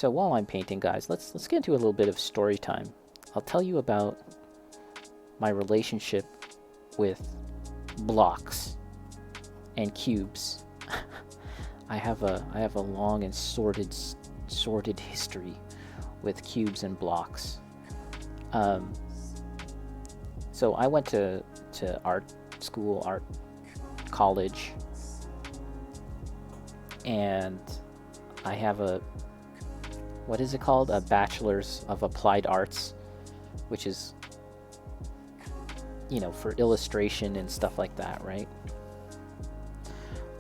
So while I'm painting, guys, let's get into a little bit of story time. I'll tell you about my relationship with blocks and cubes. I have a long and sordid history with cubes and blocks. So I went to art school, art college, and I have what is it called? A Bachelor's of Applied Arts, which is, for illustration and stuff like that, right?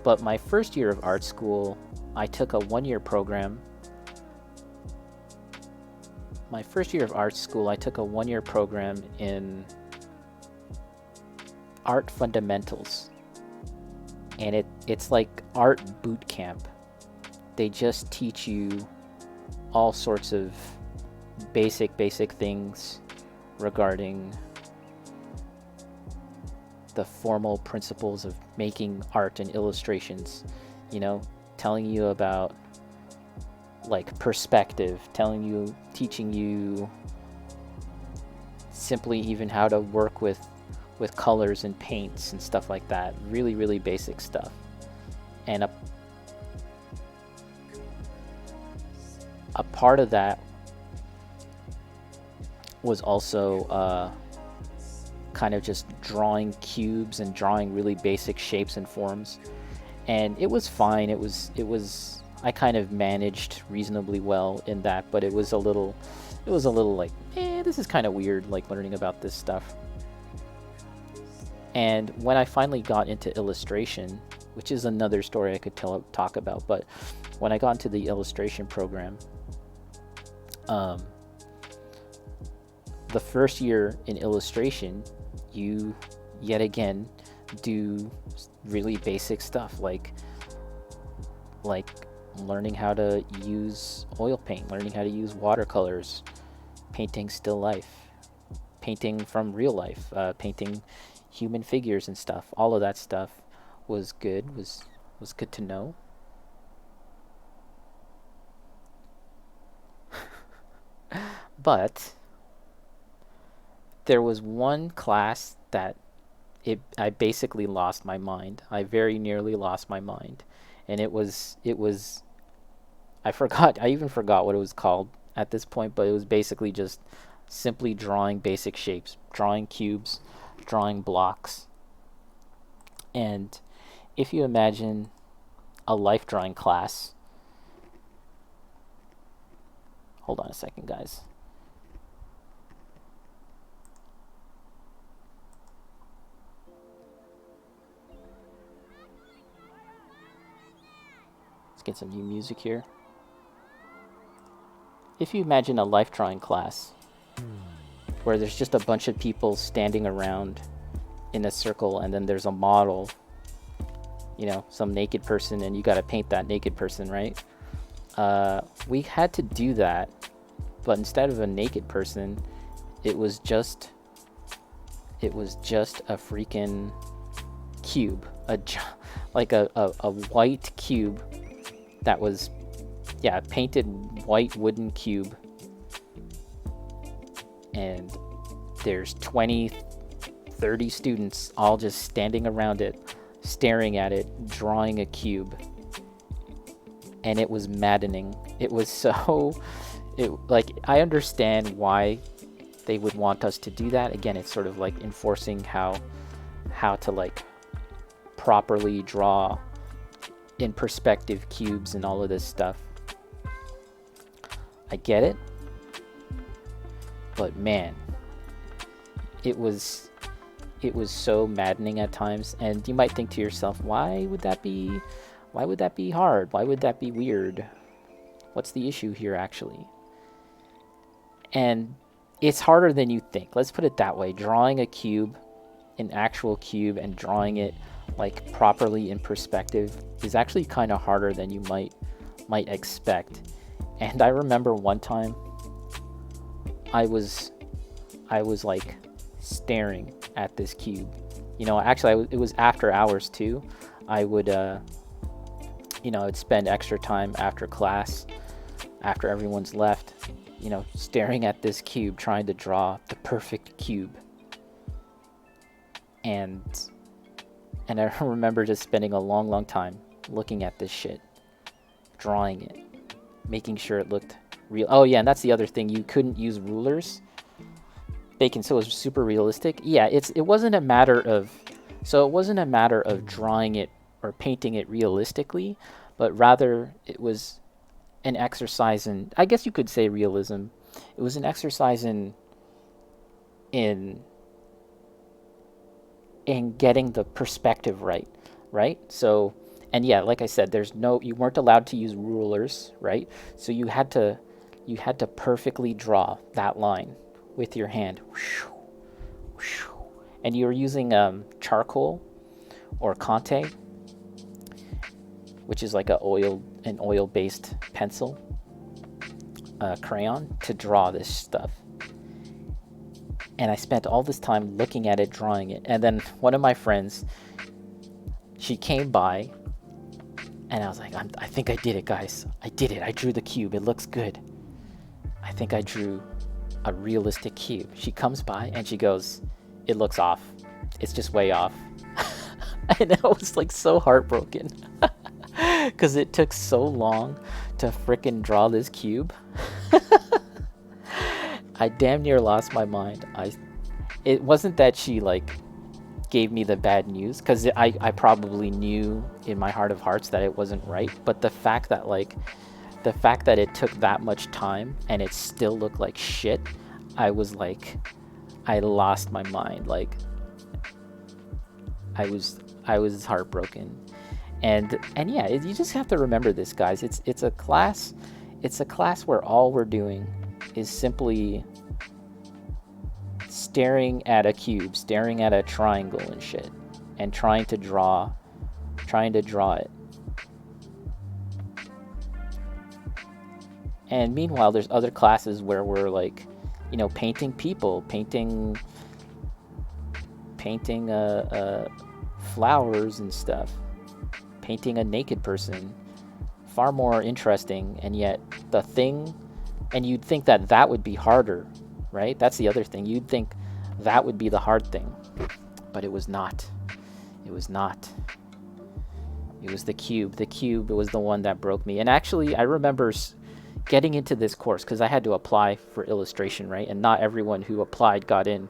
But my first year of art school, I took a one-year program. My first year of art school, I took a one-year program in art fundamentals. And it's like art boot camp. They just teach you all sorts of basic things regarding the formal principles of making art and illustrations, telling you about like perspective, teaching you simply even how to work with colors and paints and stuff like that. Really basic stuff. And a part of that was also kind of just drawing cubes and drawing really basic shapes and forms, and it was fine. It was I kind of managed reasonably well in that, but it was a little like, this is kind of weird, like learning about this stuff. And when I finally got into illustration, which is another story I could talk about, but when I got into the illustration program, the first year in illustration, you yet again do really basic stuff like learning how to use oil paint, learning how to use watercolors, painting still life, painting from real life, painting human figures and stuff. All of that stuff was good, was good to know. But there was one class that I basically lost my mind. I very nearly lost my mind. And it was I even forgot what it was called at this point, but it was basically just simply drawing basic shapes, drawing cubes, drawing blocks. And if you imagine a life drawing class, hold on a second, guys. Let's get some new music here. If you imagine a life drawing class where there's just a bunch of people standing around in a circle, and then there's a model, some naked person, and you got to paint that naked person, right? We had to do that, but instead of a naked person, it was just a freaking cube, like a white cube that was, painted white wooden cube, and there's 20-30 students all just standing around it, staring at it, drawing a cube. And it was maddening. It was I understand why they would want us to do that. Again, it's sort of like enforcing how to like properly draw in perspective cubes and all of this stuff. I get it, but man, it was so maddening at times. And you might think to yourself, why would that be hard? Why would that be weird? What's the issue here, actually? And it's harder than you think. Let's put it that way. Drawing a cube, an actual cube, and drawing it like properly in perspective is actually kind of harder than you might expect. And I remember one time I was like staring at this cube. Actually, it was after hours too. I would I'd spend extra time after class after everyone's left, you know, staring at this cube, trying to draw the perfect cube. And I remember just spending a long time looking at this shit, drawing it, making sure it looked real. Oh yeah, and that's the other thing. You couldn't use rulers. Bacon, so it was super realistic. Yeah, it wasn't a matter of drawing it or painting it realistically, but rather it was an exercise in, I guess you could say, realism. It was an exercise in getting the perspective right? So, and yeah, like I said, you weren't allowed to use rulers, right? So you had to perfectly draw that line with your hand. And you were using charcoal or Conte, which is like an oil-based pencil, crayon, to draw this stuff. And I spent all this time looking at it, drawing it. And then one of my friends, she came by, and I was like, I think I did it, guys. I did it. I drew the cube. It looks good. I think I drew a realistic cube. She comes by, and she goes, it looks off. It's just way off. And I was like so heartbroken. Because it took so long to frickin' draw this cube. I damn near lost my mind. It wasn't that she like gave me the bad news, because I probably knew in my heart of hearts that it wasn't right, but the fact that it took that much time and it still looked like shit, I was like, I lost my mind. Like I was heartbroken. And yeah, you just have to remember this, guys. It's a class where all we're doing is simply staring at a cube, staring at a triangle and shit, and trying to draw it. And meanwhile, there's other classes where we're like, you know, painting people, painting flowers and stuff, painting a naked person, far more interesting. And yet the thing, and you'd think that would be harder, right? That's the other thing. You'd think that would be the hard thing, but it was not. It was not. It was the cube. The cube was the one that broke me. And actually, I remember getting into this course because I had to apply for illustration, right? And not everyone who applied got in.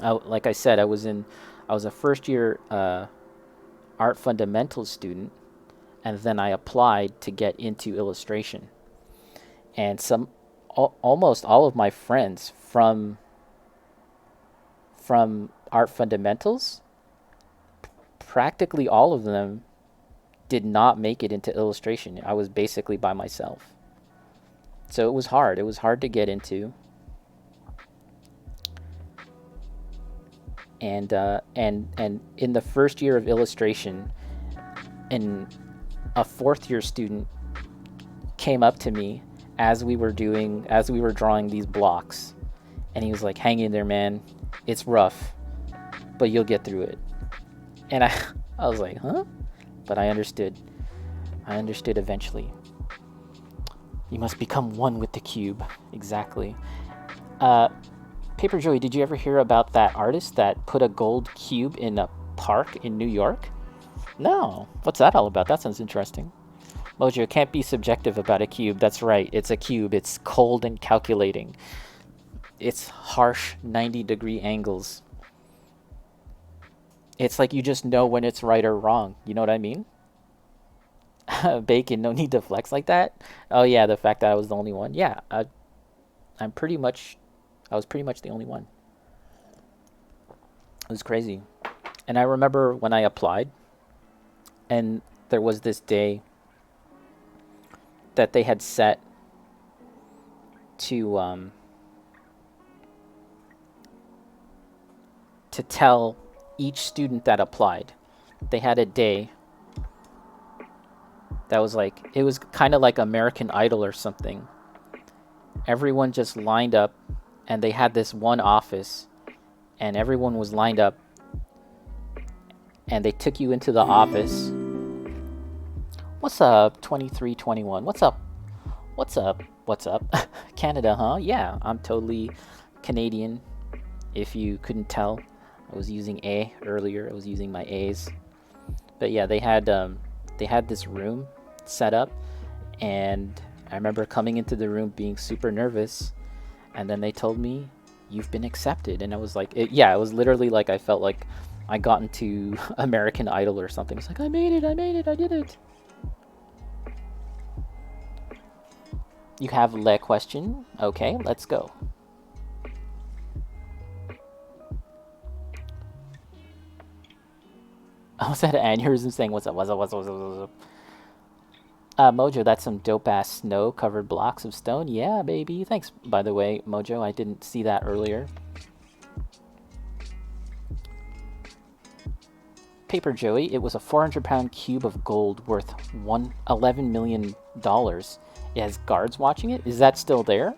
Like I said, I was a first year art fundamentals student, and then I applied to get into illustration. And almost all of my friends from art fundamentals, practically all of them did not make it into illustration. I was basically by myself. So it was hard. It was hard to get into. And in the first year of illustration, a fourth year student came up to me as we were drawing these blocks, and he was like, hang in there, man, it's rough, but you'll get through it. And I was like, huh? But I understood eventually. You must become one with the cube. Exactly. Paper Joey, did you ever hear about that artist that put a gold cube in a park in New York? No. What's that all about? That sounds interesting. Mojo, can't be subjective about a cube. That's right. It's a cube. It's cold and calculating. It's harsh 90-degree angles. It's like you just know when it's right or wrong. You know what I mean? Bacon, no need to flex like that. Oh yeah, the fact that I was the only one. Yeah, I was pretty much the only one. It was crazy. And I remember when I applied, and there was this day that they had set to tell each student that applied. They had a day that was like, it was kind of like American Idol or something. Everyone just lined up, and they had this one office, and everyone was lined up, and they took you into the office. What's up, 2321? What's up? What's up? What's up? Canada, huh? Yeah, I'm totally Canadian. If you couldn't tell, I was using A earlier. I was using my A's. But yeah, they had this room set up, and I remember coming into the room being super nervous, and then they told me, "You've been accepted," and I was like, yeah, it was literally like I felt like I got into American Idol or something. It's like I made it, I made it, I did it. You have a question? Okay, let's go. I was at an aneurysm saying, "What's up? What's up? What's up? What's up?" Mojo, that's some dope ass snow covered blocks of stone. Yeah, baby. Thanks, by the way, Mojo. I didn't see that earlier. Paper Joey, it was a 400-pound cube of gold worth $11 million. It has guards watching it. Is that still there?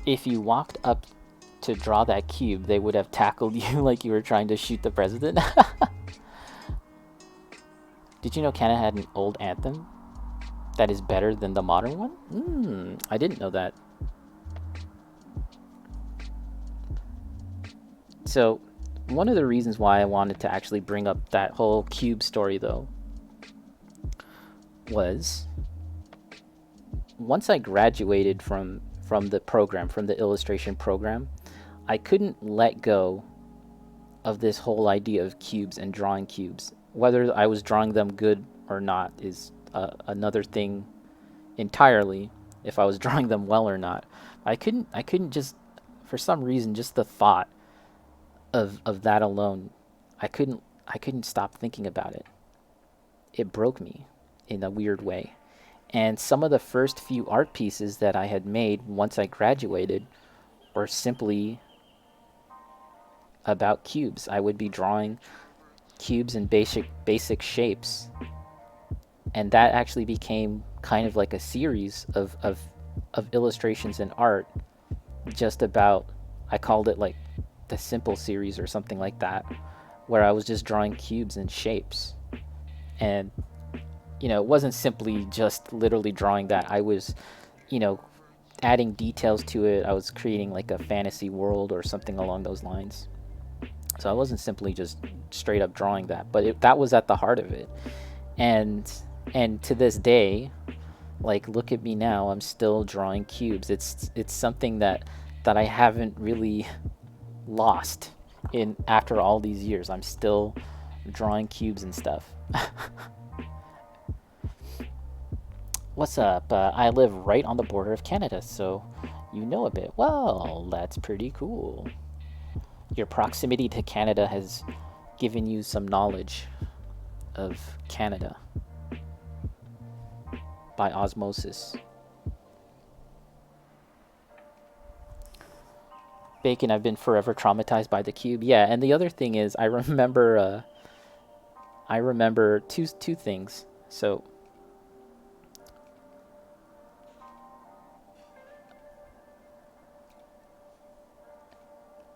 If you walked up to draw that cube, they would have tackled you like you were trying to shoot the president. Did you know Canada had an old anthem that is better than the modern one? I didn't know that. So, one of the reasons why I wanted to actually bring up that whole cube story, though, was once I graduated from the program, from the illustration program, I couldn't let go of this whole idea of cubes and drawing cubes. Whether I was drawing them good or not is another thing entirely. If I was drawing them well or not, I couldn't just, for some reason, just the thought of that alone, I couldn't stop thinking about it. It broke me in a weird way. And some of the first few art pieces that I had made once I graduated were simply about cubes. I would be drawing cubes in basic shapes, and that actually became kind of like a series of illustrations and art, just about, I called it like the simple series or something like that, where I was just drawing cubes and shapes. And it wasn't simply just literally drawing that. I was, adding details to it. I was creating like a fantasy world or something along those lines. So I wasn't simply just straight up drawing that, but that was at the heart of it. And to this day, like, look at me now, I'm still drawing cubes. It's something that I haven't really lost in after all these years. I'm still drawing cubes and stuff. What's up? I live right on the border of Canada, so you know a bit. Well, that's pretty cool. Your proximity to Canada has given you some knowledge of Canada by osmosis. Bacon, I've been forever traumatized by the cube. Yeah, and the other thing is, I remember two things. So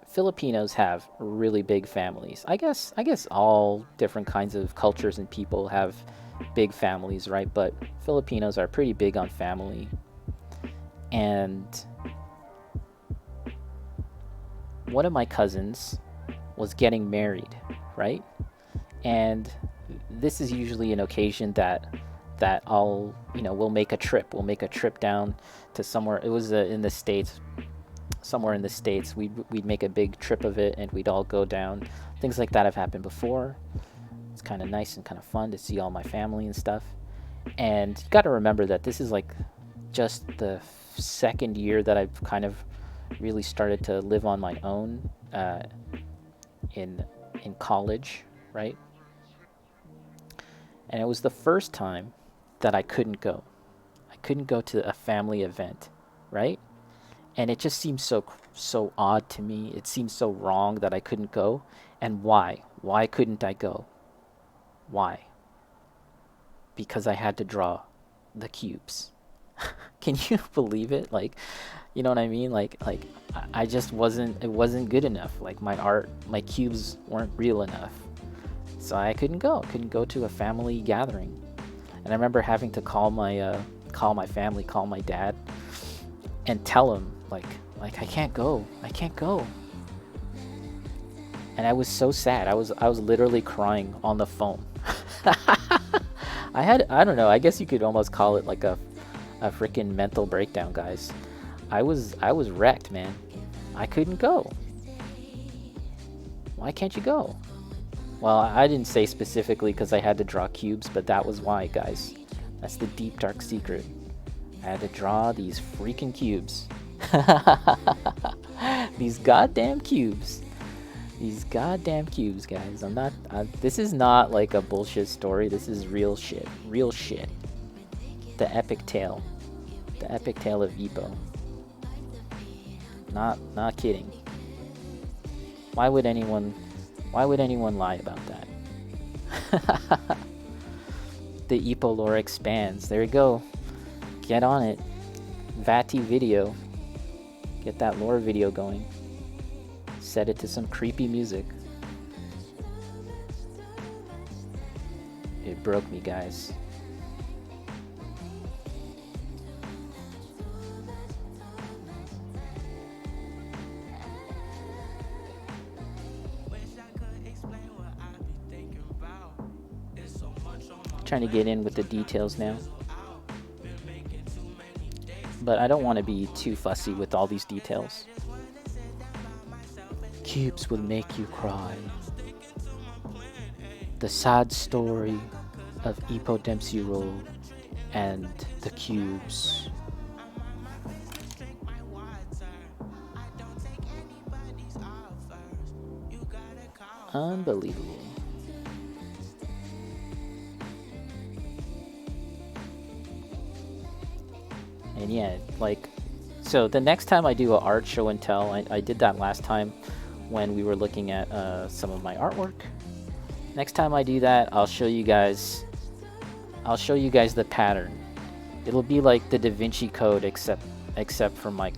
Filipinos have really big families. I guess all different kinds of cultures and people have big families, right? But Filipinos are pretty big on family. And one of my cousins was getting married, right? And this is usually an occasion that we'll make a trip. We'll make a trip down to somewhere. It was in the States, somewhere in the States. We'd make a big trip of it, and we'd all go down. Things like that have happened before. It's kind of nice and kind of fun to see all my family and stuff. And you got to remember that this is like just the second year that I've kind of really started to live on my own in college, right? And it was the first time that I couldn't go. I couldn't go to a family event, right? And it just seemed so odd to me. It seemed so wrong that I couldn't go. And why? Why couldn't I go? Why? Because I had to draw the cubes. Can you believe it? Like, you know what I mean? Like I just wasn't, it wasn't good enough. Like my art, my cubes weren't real enough. So I couldn't go to a family gathering. And I remember having to call call my family, call my dad, and tell him like I can't go, I can't go. And I was so sad. I was literally crying on the phone. I don't know. I guess you could almost call it like a freaking mental breakdown, guys. I was wrecked, man. I couldn't go. Why can't you go? Well, I didn't say specifically because I had to draw cubes, but that was why, guys. That's the deep dark secret. I had to draw these freaking cubes. These goddamn cubes. These goddamn cubes, guys. This is not like a bullshit story. This is real shit. Real shit. The epic tale. The epic tale of Ippo. Not kidding. Why would anyone lie about that? The Ippo lore expands. There you go. Get on it. Vati video. Get that lore video going. Set it to some creepy music. It broke me, guys. Trying to get in with the details now. But I don't want to be too fussy with all these details. Cubes will make you cry. The sad story of Ippo Dempsey Road and the cubes. Unbelievable. And yeah, like, so the next time I do an art show and tell, I did that last time when we were looking at some of my artwork. Next time I do that, I'll show you guys the pattern. It'll be like the Da Vinci Code except for my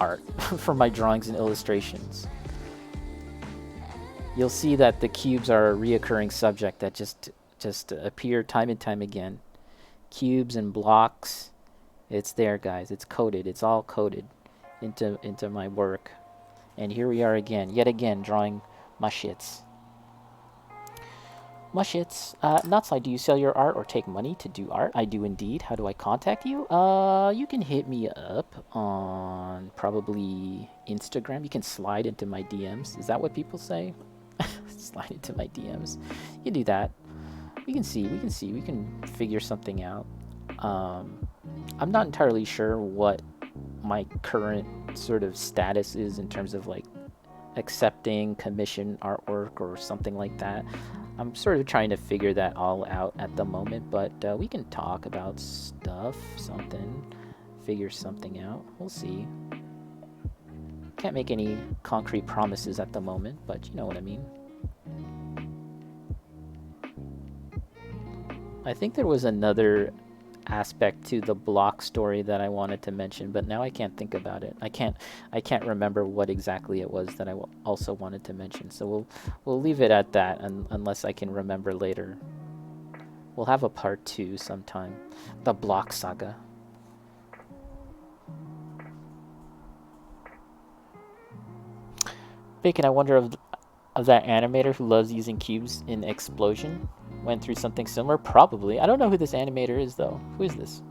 art, for my drawings and illustrations. You'll see that the cubes are a reoccurring subject that just appear time and time again. Cubes and blocks. It's there, guys. It's coded. It's all coded into my work. And here we are again, yet again, drawing my shits. My shits. Nutside, do you sell your art or take money to do art? I do indeed. How do I contact you? You can hit me up on probably Instagram. You can slide into my DMs. Is that what people say? Slide into my DMs. You can do that. We can figure something out. I'm not entirely sure what my current sort of status is in terms of like accepting commission artwork or something like that. I'm sort of trying to figure that all out at the moment, but we can talk about stuff, figure something out. We'll see. Can't make any concrete promises at the moment, but you know what I mean. I think there was another aspect to the block story that I wanted to mention, but now I can't think about it. I can't remember what exactly it was that I also wanted to mention. So we'll leave it at that, unless I can remember later. We'll have a part 2 sometime. The block saga. Bacon, I wonder of that animator who loves using cubes in Explosion went through something similar. Probably. I don't know who this animator is though. Who is this?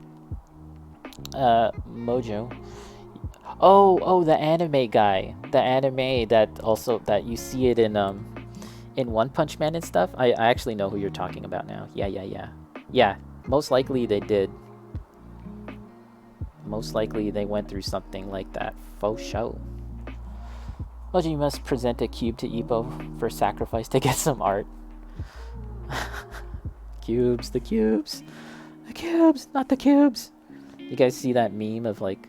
Mojo. Oh, the anime guy. The anime that you see it in One Punch Man and stuff. I actually know who you're talking about now. Yeah. Most likely they did. Most likely they went through something like that. Faux show. Well, you must present a cube to Ippo for sacrifice to get some art. Cubes, the cubes, not the cubes. You guys see that meme of like,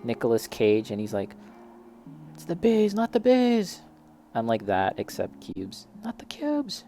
Nicolas Cage, and he's like, "It's the bees, not the bees." I'm like that, except cubes, not the cubes.